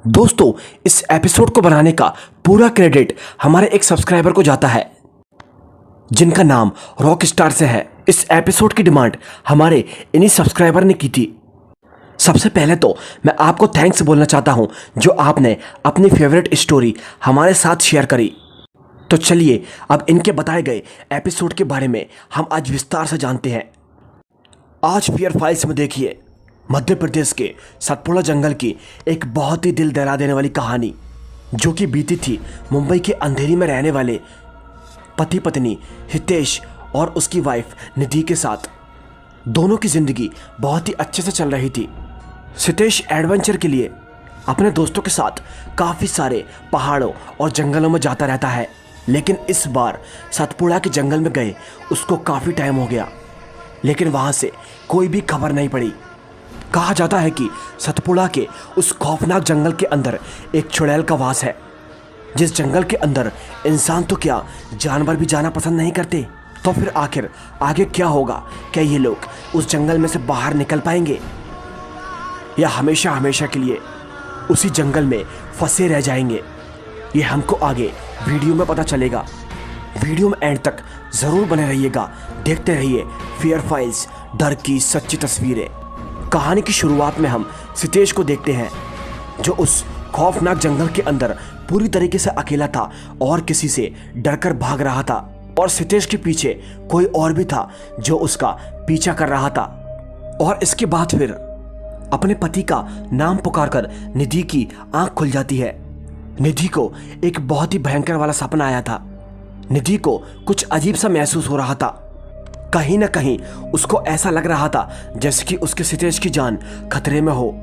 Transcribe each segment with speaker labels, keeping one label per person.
Speaker 1: दोस्तों, इस एपिसोड को बनाने का पूरा क्रेडिट हमारे एक सब्सक्राइबर को जाता है जिनका नाम रॉक स्टार से है। इस एपिसोड की डिमांड हमारे इन्हीं सब्सक्राइबर ने की थी। सबसे पहले तो मैं आपको थैंक्स बोलना चाहता हूं जो आपने अपनी फेवरेट स्टोरी हमारे साथ शेयर करी। तो चलिए अब इनके बताए गए एपिसोड के बारे में हम आज विस्तार से जानते हैं। आज फियर फाइल्स में देखिए मध्य प्रदेश के सतपुड़ा जंगल की एक बहुत ही दिल दहला देने वाली कहानी जो कि बीती थी मुंबई के अंधेरी में रहने वाले पति पत्नी हितेश और उसकी वाइफ निधि के साथ। दोनों की जिंदगी बहुत ही अच्छे से चल रही थी। हितेश एडवेंचर के लिए अपने दोस्तों के साथ काफ़ी सारे पहाड़ों और जंगलों में जाता रहता है, लेकिन इस बार सतपुड़ा के जंगल में गए उसको काफ़ी टाइम हो गया, लेकिन वहाँ से कोई भी खबर नहीं पड़ी। कहा जाता है कि सतपुड़ा के उस खौफनाक जंगल के अंदर एक चुड़ैल का वास है, जिस जंगल के अंदर इंसान तो क्या जानवर भी जाना पसंद नहीं करते। तो फिर आखिर आगे क्या होगा? क्या ये लोग उस जंगल में से बाहर निकल पाएंगे या हमेशा हमेशा के लिए उसी जंगल में फंसे रह जाएंगे? ये हमको आगे वीडियो में पता चलेगा। वीडियो में एंड तक ज़रूर बने रहिएगा, देखते रहिए फियर फाइल्स, डर की सच्ची तस्वीरें। कहानी की शुरुआत में हम हितेश को देखते हैं जो उस खौफनाक जंगल के अंदर पूरी तरीके से अकेला था और किसी से डरकर भाग रहा था, और हितेश के पीछे कोई और भी था जो उसका पीछा कर रहा था। और इसके बाद फिर अपने पति का नाम पुकारकर निधि की आंख खुल जाती है। निधि को एक बहुत ही भयंकर वाला सपना आया था। निधि को कुछ अजीब सा महसूस हो रहा था। कहीं ना कहीं उसको ऐसा लग रहा था जैसे कि उसके हितेश की जान खतरे में हो।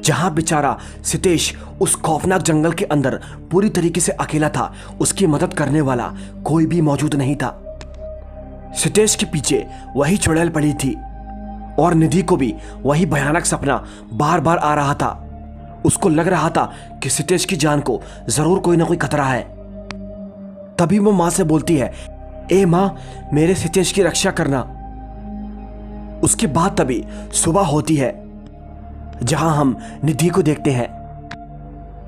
Speaker 1: जहां बेचारा हितेश उस खौफनाक जंगल के अंदर पूरी तरीके से अकेला था, उसकी मदद करने वाला कोई भी मौजूद नहीं था। हितेश के पीछे वही चुड़ैल पड़ी थी और निधि को भी वही भयानक सपना बार बार आ रहा था। उसको लग रहा था कि हितेश की जान को जरूर कोई ना कोई खतरा है। तभी वो मां से बोलती है, ए मां, मेरे हितेश की रक्षा करना। उसके बाद तभी सुबह होती है जहां हम निधि को देखते हैं।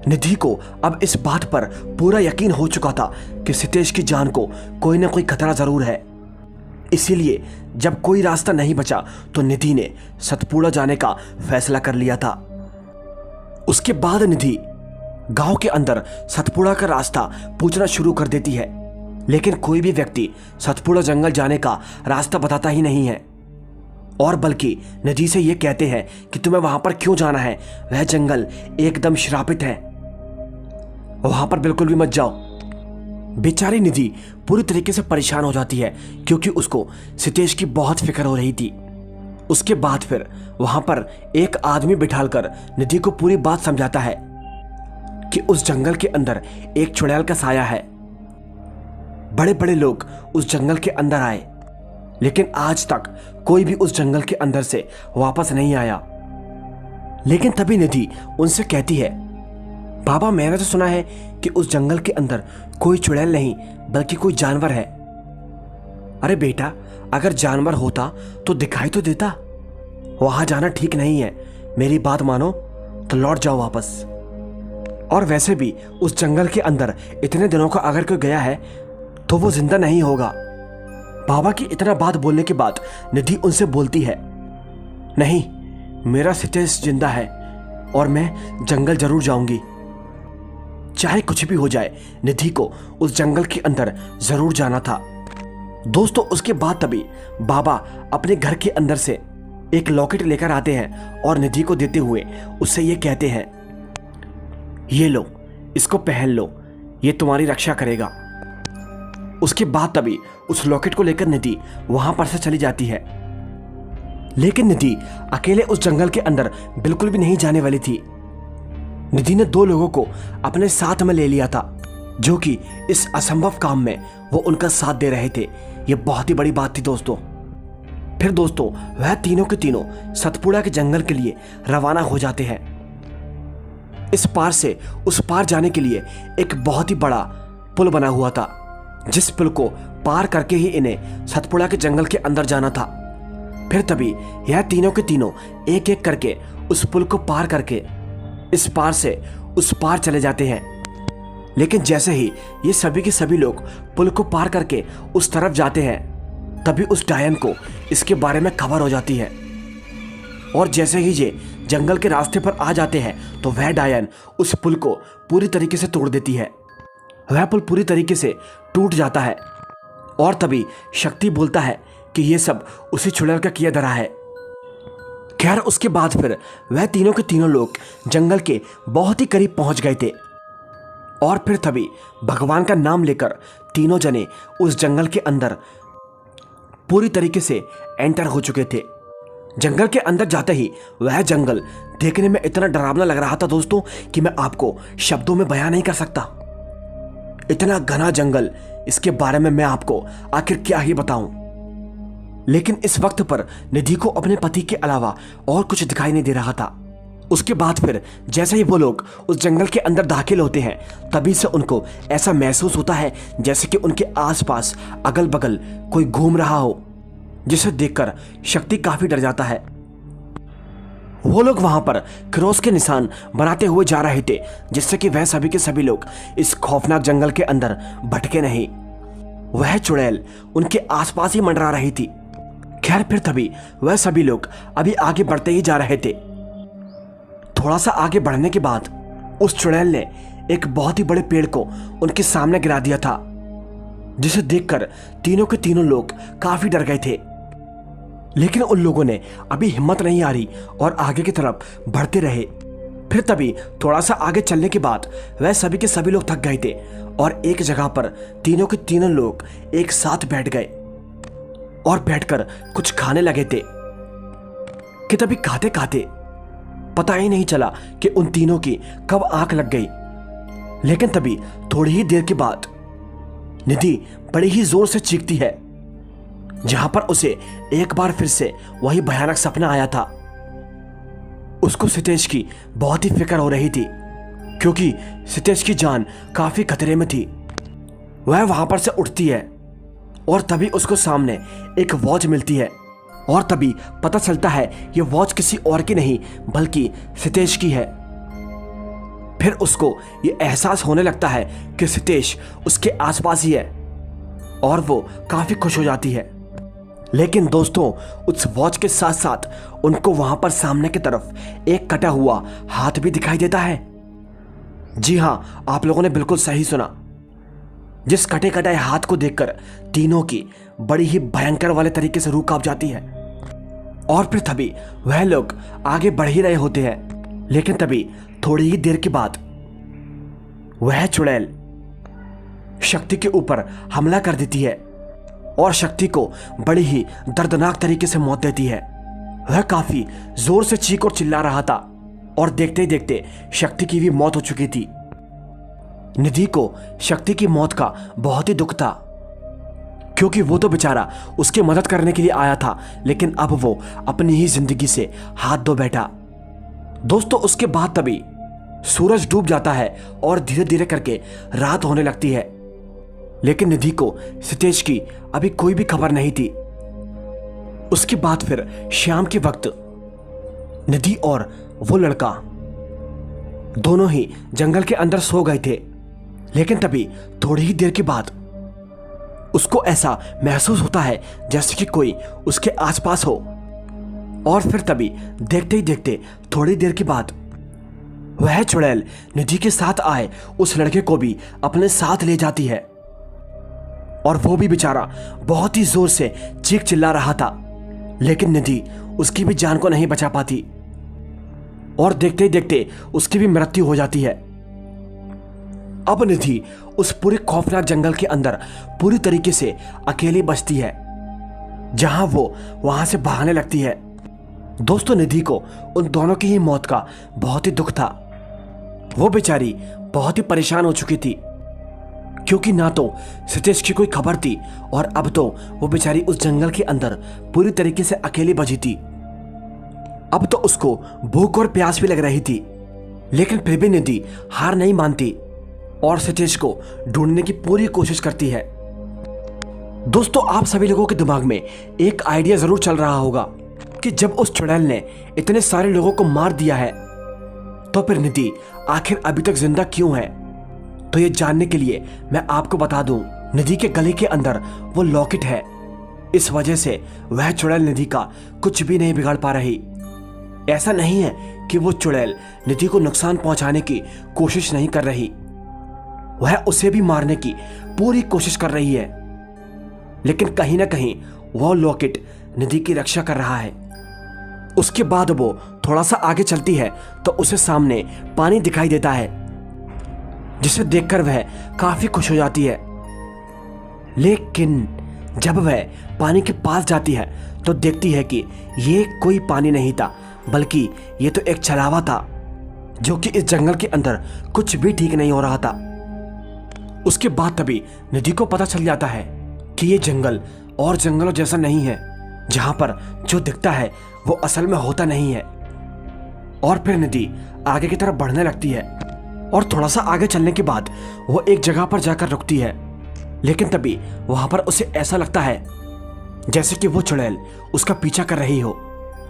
Speaker 1: निधि को अब इस बात पर पूरा यकीन हो चुका था कि हितेश की जान को कोई ना कोई खतरा जरूर है। इसीलिए जब कोई रास्ता नहीं बचा तो निधि ने सतपुड़ा जाने का फैसला कर लिया था। उसके बाद निधि गांव के अंदर सतपुड़ा का रास्ता पूछना शुरू कर देती है, लेकिन कोई भी व्यक्ति सतपुड़ा जंगल जाने का रास्ता बताता ही नहीं है, और बल्कि निधि से ये कहते हैं कि तुम्हें वहां पर क्यों जाना है, वह जंगल एकदम श्रापित है, वहां पर बिल्कुल भी मत जाओ। बेचारी निधि पूरी तरीके से परेशान हो जाती है क्योंकि उसको हितेश की बहुत फिक्र हो रही थी। उसके बाद फिर वहां पर एक आदमी बिठालकर निधि को पूरी बात समझाता है कि उस जंगल के अंदर एक चुड़ैल का साया है। बड़े बड़े लोग उस जंगल के अंदर आए, लेकिन आज तक कोई भी उस जंगल के अंदर से वापस नहीं आया। लेकिन तभी निधि उनसे कहती है, बाबा, मैंने तो सुना है कि उस जंगल के अंदर कोई चुड़ैल नहीं बल्कि कोई जानवर है। अरे बेटा, अगर जानवर होता तो दिखाई तो देता। वहां जाना ठीक नहीं है, मेरी बात मानो तो लौट जाओ वापस। और वैसे भी उस जंगल के अंदर इतने दिनों का अगर कोई गया है तो वो जिंदा नहीं होगा। बाबा की इतना बात बोलने के बाद निधि उनसे बोलती है, नहीं, मेरा हितेश जिंदा है और मैं जंगल जरूर जाऊंगी। चाहे कुछ भी हो जाए, निधि को उस जंगल के अंदर जरूर जाना था। दोस्तों, उसके बाद तभी बाबा अपने घर के अंदर से एक लॉकेट लेकर आते हैं और निधि को देते हुए उससे ये कहते हैं, ये लो, इसको पहन लो, ये तुम्हारी रक्षा करेगा। उसके बाद तभी उस लॉकेट को लेकर निधि वहां पर से चली जाती है, लेकिन निधि अकेले उस जंगल के अंदर बिल्कुल भी नहीं जाने वाली थी। निधि ने 2 लोगों को अपने साथ में ले लिया था जो कि इस असंभव काम में वो उनका साथ दे रहे थे। ये बहुत ही बड़ी बात थी दोस्तों। फिर दोस्तों, वह तीनों के तीनों सतपुड़ा के जंगल के लिए रवाना हो जाते हैं। इस पार से उस पार जाने के लिए एक बहुत ही बड़ा पुल बना हुआ था, जिस पुल को पार करके ही इन्हें सतपुड़ा के जंगल के अंदर जाना था। फिर तभी यह तीनों के तीनों एक एक करके उस पुल को पार करके इस पार से उस पार चले जाते हैं। लेकिन जैसे ही ये सभी के सभी लोग पुल को पार करके उस तरफ जाते हैं, तभी उस डायन को इसके बारे में खबर हो जाती है। और जैसे ही ये जंगल के रास्ते पर आ जाते हैं तो वह डायन उस पुल को पूरी तरीके से तोड़ देती है। वह पुल पूरी तरीके से टूट जाता है और तभी शक्ति बोलता है कि यह सब उसी चुड़ैल का किया धरा है। खैर उसके बाद फिर वह तीनों के तीनों लोग जंगल के बहुत ही करीब पहुंच गए थे और फिर तभी भगवान का नाम लेकर तीनों जने उस जंगल के अंदर पूरी तरीके से एंटर हो चुके थे। जंगल के अंदर जाते ही वह जंगल देखने में इतना डरावना लग रहा था दोस्तों कि मैं आपको शब्दों में बयां नहीं कर सकता। इतना घना जंगल, इसके बारे में मैं आपको आखिर क्या ही बताऊं। लेकिन इस वक्त पर निधि को अपने पति के अलावा और कुछ दिखाई नहीं दे रहा था। उसके बाद फिर जैसे ही वो लोग उस जंगल के अंदर दाखिल होते हैं, तभी से उनको ऐसा महसूस होता है जैसे कि उनके आसपास अगल बगल कोई घूम रहा हो, जिसे देखकर शक्ति काफी डर जाता है। वो लोग वहां पर क्रॉस के निशान बनाते हुए जा रहे थे, जिससे कि वह सभी के सभी लोग इस खौफनाक जंगल के अंदर भटके नहीं। वह चुड़ैल उनके आसपास ही मंडरा रही थी। खैर फिर तभी वह सभी लोग अभी आगे बढ़ते ही जा रहे थे। थोड़ा सा आगे बढ़ने के बाद उस चुड़ैल ने एक बहुत ही बड़े पेड़ को उनके सामने गिरा दिया था, जिसे देखकर तीनों के तीनों लोग काफी डर गए थे। लेकिन उन लोगों ने अभी हिम्मत नहीं हारी और आगे की तरफ बढ़ते रहे। फिर तभी थोड़ा सा आगे चलने के बाद वह सभी के सभी लोग थक गए थे और एक जगह पर तीनों के तीनों लोग एक साथ बैठ गए और बैठकर कुछ खाने लगे थे कि तभी खाते खाते पता ही नहीं चला कि उन तीनों की कब आंख लग गई। लेकिन तभी थोड़ी ही देर के बाद निधि बड़ी ही जोर से चीखती है, जहां पर उसे एक बार फिर से वही भयानक सपना आया था। उसको सितेश की बहुत ही फिक्र हो रही थी, क्योंकि सितेश की जान काफी खतरे में थी। वह वहां पर से उठती है और तभी उसको सामने एक वॉच मिलती है और तभी पता चलता है ये वॉच किसी और की नहीं बल्कि सितेश की है। फिर उसको ये एहसास होने लगता है कि सितेश उसके आसपास ही है और वो काफी खुश हो जाती है। लेकिन दोस्तों उस वॉच के साथ साथ उनको वहां पर सामने की तरफ एक कटा हुआ हाथ भी दिखाई देता है। जी हां, आप लोगों ने बिल्कुल सही सुना। जिस कटे कटाए हाथ को देखकर तीनों की बड़ी ही भयंकर वाले तरीके से रूह कांप जाती है और फिर तभी वह लोग आगे बढ़ ही रहे होते हैं। लेकिन तभी थोड़ी ही देर के बाद वह चुड़ैल शक्ति के ऊपर हमला कर देती है और शक्ति को बड़ी ही दर्दनाक तरीके से मौत देती है। वह काफी जोर से चीख और चिल्ला रहा था और देखते ही देखते शक्ति की भी मौत हो चुकी थी। निधि को शक्ति की मौत का बहुत ही दुख था, क्योंकि वो तो बेचारा उसकी मदद करने के लिए आया था, लेकिन अब वो अपनी ही जिंदगी से हाथ धो बैठा। दोस्तों उसके बाद तभी सूरज डूब जाता है और धीरे धीरे करके रात होने लगती है। लेकिन निधि को सितेश की अभी कोई भी खबर नहीं थी। उसके बाद फिर शाम के वक्त निधि और वो लड़का दोनों ही जंगल के अंदर सो गए थे। लेकिन तभी थोड़ी ही देर के बाद उसको ऐसा महसूस होता है जैसे कि कोई उसके आसपास हो और फिर तभी देखते ही देखते थोड़ी देर के बाद वह चुड़ैल निधि के साथ आए उस लड़के को भी अपने साथ ले जाती है और वो भी बेचारा बहुत ही जोर से चीख चिल्ला रहा था। लेकिन निधि उसकी भी जान को नहीं बचा पाती और देखते ही देखते उसकी भी मृत्यु हो जाती है। अब निधि उस पूरे खौफनाक जंगल के अंदर पूरी तरीके से अकेली बचती है, जहां वो वहां से भागने लगती है। दोस्तों निधि को उन दोनों की ही मौत का बहुत ही दुख था। वो बेचारी बहुत ही परेशान हो चुकी थी, क्योंकि ना तो सितेश की कोई खबर थी और अब तो वो बेचारी उस जंगल के अंदर पूरी तरीके से अकेली बची थी। अब तो उसको भूख और प्यास भी लग रही थी, लेकिन फिर भी निधि हार नहीं मानती और सितेश को ढूंढने की पूरी कोशिश करती है। दोस्तों आप सभी लोगों के दिमाग में एक आइडिया जरूर चल रहा होगा कि जब उस चुड़ैल ने इतने सारे लोगों को मार दिया है तो फिर निधि आखिर अभी तक जिंदा क्यों है? तो ये जानने के लिए मैं आपको बता दूं, निधि के गले के अंदर वो लॉकेट है। इस वजह से वह चुड़ैल निधि का कुछ भी नहीं बिगाड़ पा रही। ऐसा नहीं है कि वो चुड़ैल निधि को नुकसान पहुंचाने की कोशिश नहीं कर रही, वह उसे भी मारने की पूरी कोशिश कर रही है। लेकिन कहीं ना कहीं वो लॉकेट निधि की रक्षा कर रहा है। उसके बाद वो थोड़ा सा आगे चलती है तो उसे सामने पानी दिखाई देता है, जिसे देखकर वह काफी खुश हो जाती है। लेकिन जब वह पानी के पास जाती है तो देखती है कि ये कोई पानी नहीं था, बल्कि ये तो एक छलावा था, जो कि इस जंगल के अंदर कुछ भी ठीक नहीं हो रहा था। उसके बाद तभी निधि को पता चल जाता है कि ये जंगल और जंगलों जैसा नहीं है, जहां पर जो दिखता है वो असल में होता नहीं है। और फिर निधि आगे की तरफ बढ़ने लगती है और थोड़ा सा आगे चलने के बाद वो एक जगह पर जाकर रुकती है। लेकिन तभी वहां पर उसे ऐसा लगता है जैसे कि वो चुड़ैल उसका पीछा कर रही हो।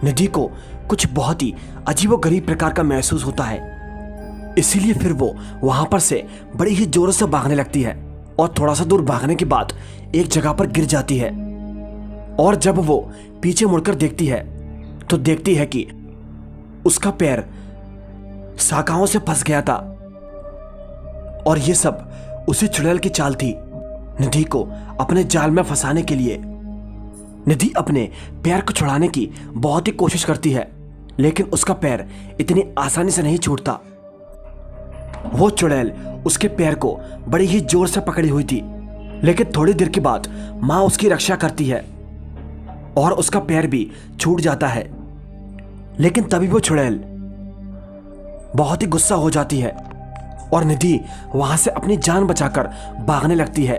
Speaker 1: निधि को कुछ बहुत ही अजीबोगरीब प्रकार का महसूस होता है, इसीलिए फिर वो वहां पर से बड़ी ही जोर से भागने लगती है और थोड़ा सा दूर भागने के बाद एक जगह पर गिर जाती है। और जब वो पीछे मुड़कर देखती है तो देखती है कि उसका पैर शाखाओं से फंस गया था और ये सब उसी चुड़ैल की चाल थी, निधि को अपने जाल में फंसाने के लिए। निधि अपने पैर को छुड़ाने की बहुत ही कोशिश करती है, लेकिन उसका पैर इतनी आसानी से नहीं छूटता। वो चुड़ैल उसके पैर को बड़ी ही जोर से पकड़ी हुई थी, लेकिन थोड़ी देर के बाद मां उसकी रक्षा करती है और उसका पैर भी छूट जाता है। लेकिन तभी वो चुड़ैल बहुत ही गुस्सा हो जाती है और निधि वहां से अपनी जान बचाकर भागने लगती है।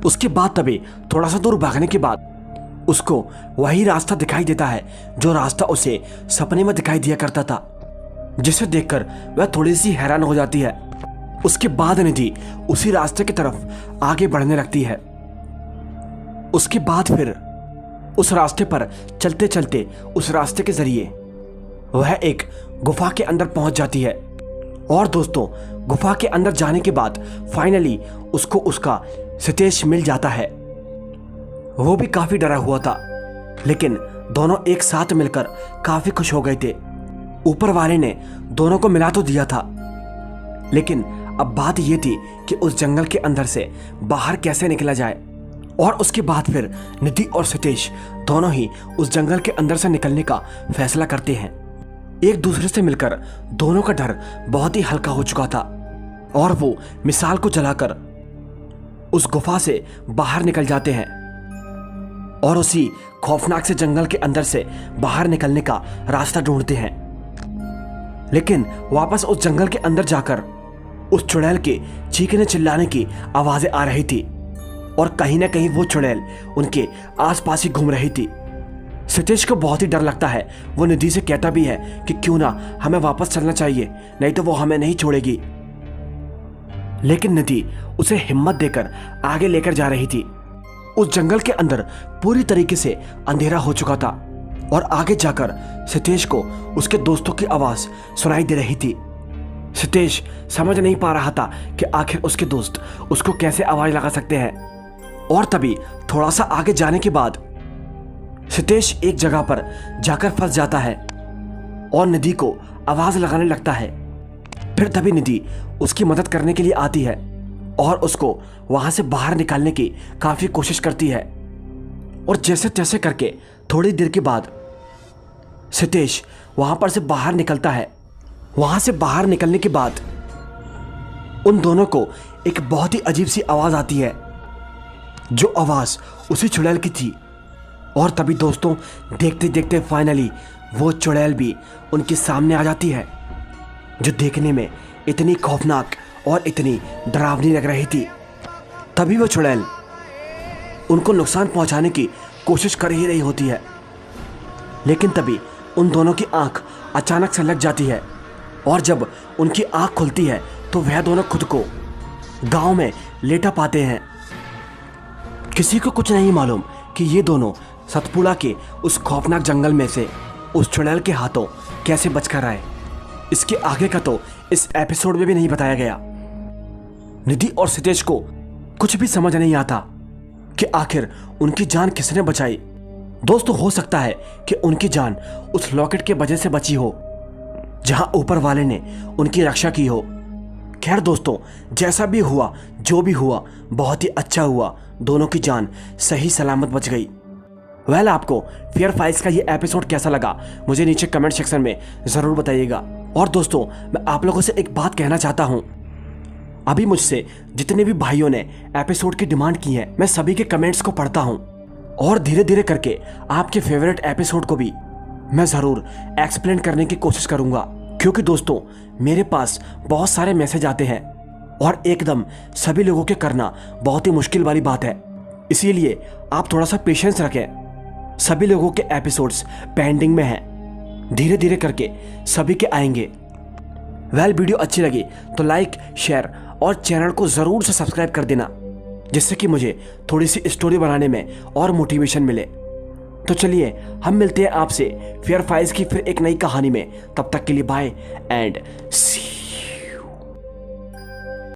Speaker 1: उसके बाद तभी थोड़ा सा दूर भागने के बाद उसको वही रास्ता दिखाई देता है जो रास्ता उसे सपने में दिखाई दिया करता था, जिसे देखकर वह थोड़ी सी हैरान हो जाती है। उसके बाद निधि उसी रास्ते की तरफ आगे बढ़ने लगती है। उसके बाद फिर उस रास्ते पर चलते चलते उस रास्ते के जरिए वह एक गुफा के अंदर पहुंच जाती है। और दोस्तों, गुफा के अंदर जाने के बाद फाइनली उसको उसका सितेश मिल जाता है। वो भी काफी डरा हुआ था, लेकिन दोनों एक साथ मिलकर काफी खुश हो गए थे। ऊपर वाले ने दोनों को मिला तो दिया था, लेकिन अब बात यह थी कि उस जंगल के अंदर से बाहर कैसे निकला जाए। और उसके बाद फिर निधि और सितेश दोनों ही उस जंगल के अंदर से निकलने का फैसला करते हैं। एक दूसरे से मिलकर दोनों का डर बहुत ही हल्का हो चुका था और वो मिसाल को जलाकर उस गुफा से बाहर निकल जाते हैं और उसी खौफनाक से जंगल के अंदर से बाहर निकलने का रास्ता ढूंढते हैं। लेकिन वापस उस जंगल के अंदर जाकर उस चुड़ैल के चीखने चिल्लाने की आवाजें आ रही थी और कहीं ना कहीं वो चुड़ैल उनके आसपास ही घूम रही थी। सितेश को बहुत ही डर लगता है। वो निधि से कहता भी है कि क्यों ना हमें वापस चलना चाहिए, नहीं तो वो हमें नहीं छोड़ेगी। लेकिन निधि उसे हिम्मत देकर आगे लेकर जा रही थी। उस जंगल के अंदर पूरी तरीके से अंधेरा हो चुका था और आगे जाकर सितेश को उसके दोस्तों की आवाज सुनाई दे रही थी। सितेश समझ नहीं पा रहा था कि आखिर उसके दोस्त उसको कैसे आवाज लगा सकते हैं। और तभी थोड़ा सा आगे जाने के बाद सितेश एक जगह पर जाकर फंस जाता है और निधि को आवाज लगाने लगता है। फिर तभी निधि उसकी मदद करने के लिए आती है और उसको वहां से बाहर निकालने की काफी कोशिश करती है। और जैसे तैसे करके थोड़ी देर के बाद सितेश वहां पर से बाहर निकलता है। वहां से बाहर निकलने के बाद उन दोनों को एक बहुत ही अजीब सी आवाज आती है, जो आवाज उसी चुड़ैल की थी। और तभी दोस्तों, देखते देखते फाइनली वो चुड़ैल भी उनके सामने आ जाती है, जो देखने में इतनी खौफनाक और इतनी डरावनी लग रही थी। तभी वो चुड़ैल उनको नुकसान पहुंचाने की कोशिश कर ही रही होती है, लेकिन तभी उन दोनों की आंख अचानक से लग जाती है और जब उनकी आंख खुलती है तो वह दोनों खुद को गांव में लेटा पाते हैं। किसी को कुछ नहीं मालूम कि ये दोनों सतपुड़ा के उस खौफनाक जंगल में से उस चुड़ैल के हाथों कैसे बचकर आए। इसके आगे का तो इस एपिसोड में भी नहीं बताया गया। निधि और सितेश को कुछ भी समझ नहीं आता कि आखिर उनकी जान किसने बचाई। दोस्तों, हो सकता है कि उनकी जान उस लॉकेट के वजह से बची हो जहां ऊपर वाले ने उनकी रक्षा की हो। खैर दोस्तों, जैसा भी हुआ, जो भी हुआ, बहुत ही अच्छा हुआ। दोनों की जान सही सलामत बच गई। वेल, आपको फियर फाइल्स का ये एपिसोड कैसा लगा मुझे नीचे कमेंट सेक्शन में ज़रूर बताइएगा। और दोस्तों, मैं आप लोगों से एक बात कहना चाहता हूँ। अभी मुझसे जितने भी भाइयों ने एपिसोड की डिमांड की है, मैं सभी के कमेंट्स को पढ़ता हूँ और धीरे धीरे करके आपके फेवरेट एपिसोड को भी मैं ज़रूर एक्सप्लेन करने की कोशिश करूँगा। क्योंकि दोस्तों, मेरे पास बहुत सारे मैसेज आते हैं और एकदम सभी लोगों के करना बहुत ही मुश्किल वाली बात है। इसीलिए आप थोड़ा सा पेशेंस रखें। सभी लोगों के एपिसोड्स पेंडिंग में हैं, धीरे धीरे करके सभी के आएंगे। वेल, वीडियो अच्छी लगी तो लाइक, शेयर और चैनल को ज़रूर से सब्सक्राइब कर देना, जिससे कि मुझे थोड़ी सी स्टोरी बनाने में और मोटिवेशन मिले। तो चलिए, हम मिलते हैं आपसे फियर फाइल्स की फिर एक नई कहानी में। तब तक के लिए बाय एंड सी